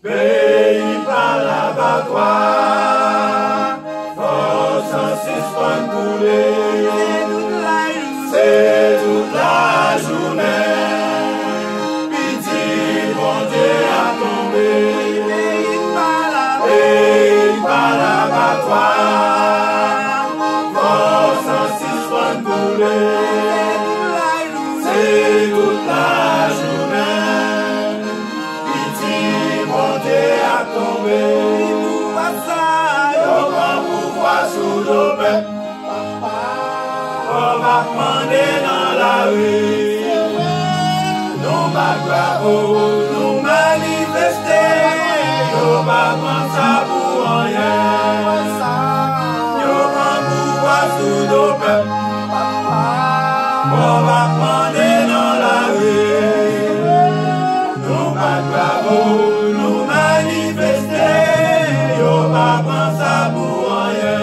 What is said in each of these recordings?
pays par l'abattoir, force en suspens couler, c'est toute la journée, pitié, bon Dieu a tombé, pays par l'abattoir, force en suspens couler, c'est toute la journée. On va demander dans la rue, nous va bravo, nous manifester, on va prendre ça pour rien, on va pouvoir sous nos peuples, on va demander dans la rue, nous va bravo, nous manifester, on va prendre ça pour rien.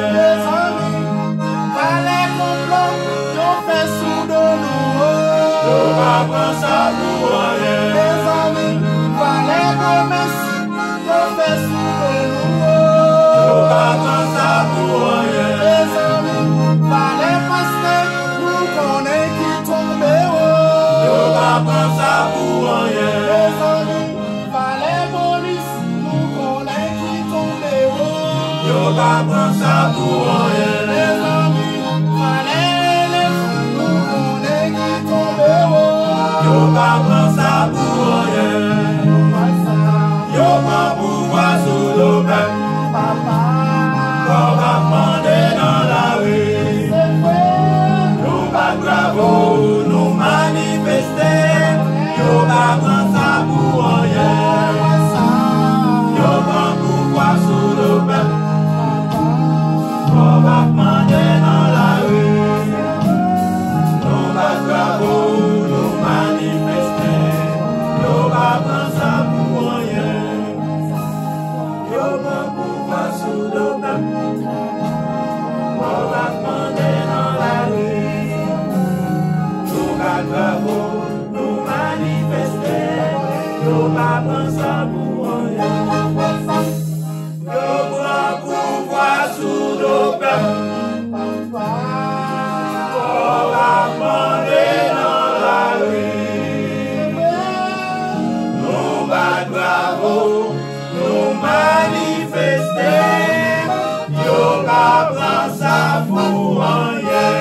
On va prendre ça pour rien. Les amis, fallait promesse, on fait sous nous. On va prendre ça pour rien. Les amis, fallait passer, nous connaît qui tombe. On va prendre ça pour rien. Les amis, fallait police, nous connaît qui tombe. On va prendre ça pour rien. Les amis, fallait élève, nous connaît qui tombe. Yo pas prendre ça pour rien. Yo pas pouvoir sous nos peuples. On va demander dans la rue. Nous pas bravo, nous manifester. Yo pas prendre ça pour rien. Yo pas pouvoir sous nos peuples. On va demander dans la rue. Nous pas bravo. Nous manifester, nous pas penser pour rien. Nous prend pouvoir sous nos peuples. On va demander dans la rue. Nous battre bravo, nous manifester, nous pas penser pour rien.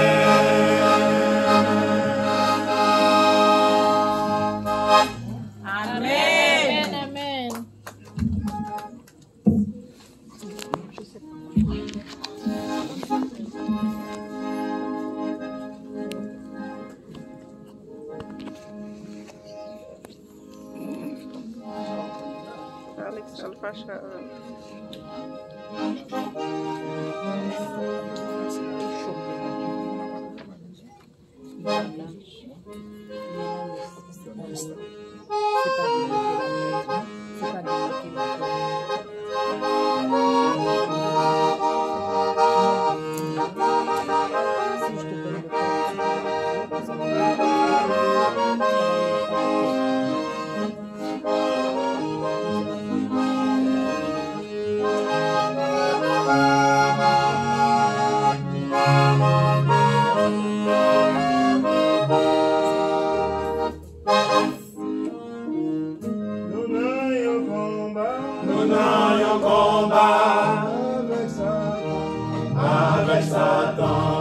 Avec Satan,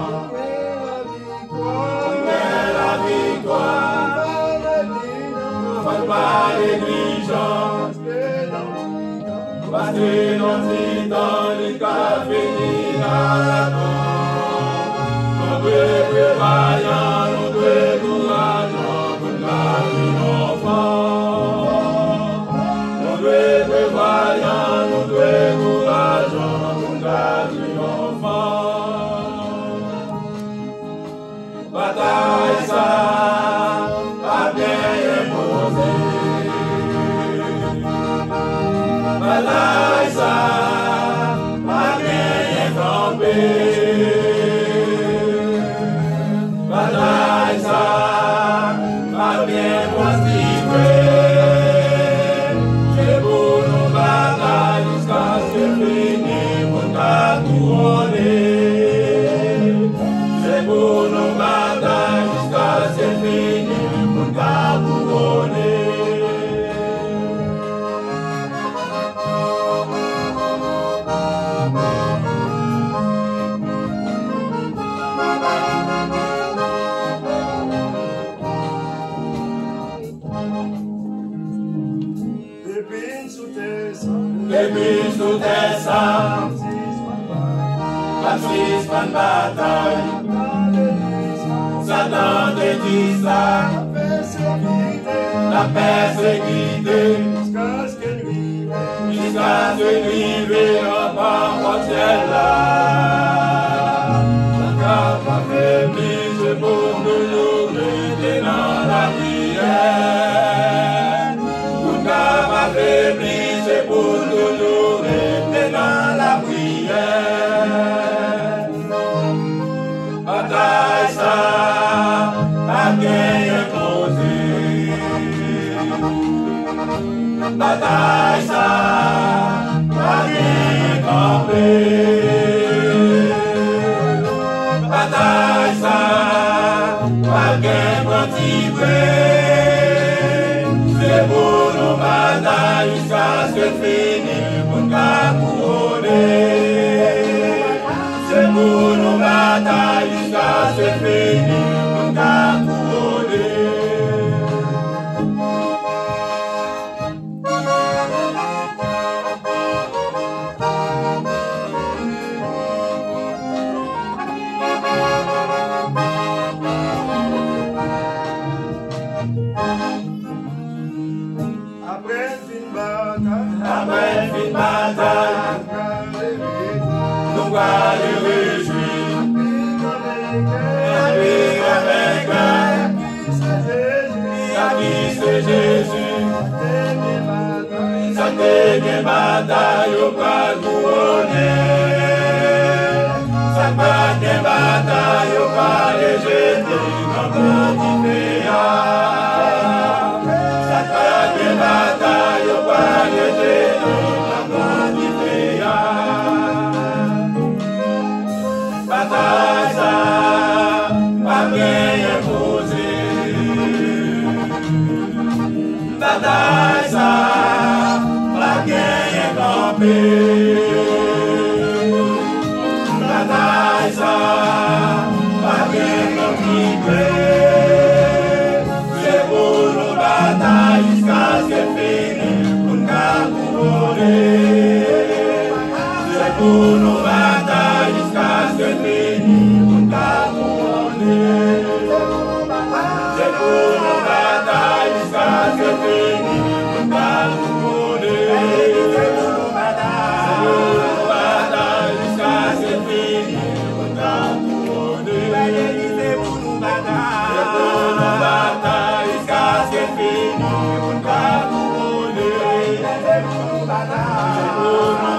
mais la victoire, faut pas négligence, parce que dans le temps, les cas finis dans la nous devons prévoyant, nous devons courageant pour la vie d'enfant. Nous devons prévoyant, nous devons courageant pour la vie d'enfant. Bataille ça, pas bien imposé. Bataille ça, pas bien campé. Bataille Depuis tout est ça, Baptiste van bataille, Satan te dit ça, la persécuté, jusqu'à ce qu'il vive en parole là. La carte a fait mise pour nous aider dans la prière. La carte a fait mise pour nous aider dans la prière. Bataille ça, pas gagné posé. Bataille ça, pas gagné campé. Bataille ça, pas gagné motivé. C'est pour nos batailles jusqu'à ce que finisse pour nous couronner. C'est pour nos batailles jusqu'à ce que finisse pour nous couronner. Après une bataille, nous allons nous réjouir. Avec qui c'est Jésus. Sa dernière bataille au pas couronner. Sa dernière bataille au pas les jeter dans notre péage. Sa dernière bataille au pas les jeter dans notre péage. Bataille ça, pas bien imposé. Bataille ça, pas bien campé. Bataille ça, pas bien occupé. C'est pour nos batailles jusqu'à ce que finisse pour nous couronner. C'est pour nos batailles jusqu'à ce que finisse pour nous couronner. C'est pour nos batailles jusqu'à ce que finisse pour nous couronner. C'est pour nos batailles jusqu'à ce que finisse pour nous couronner. C'est pour nos batailles jusqu'à ce que finisse pour nous couronner. C'est pour nos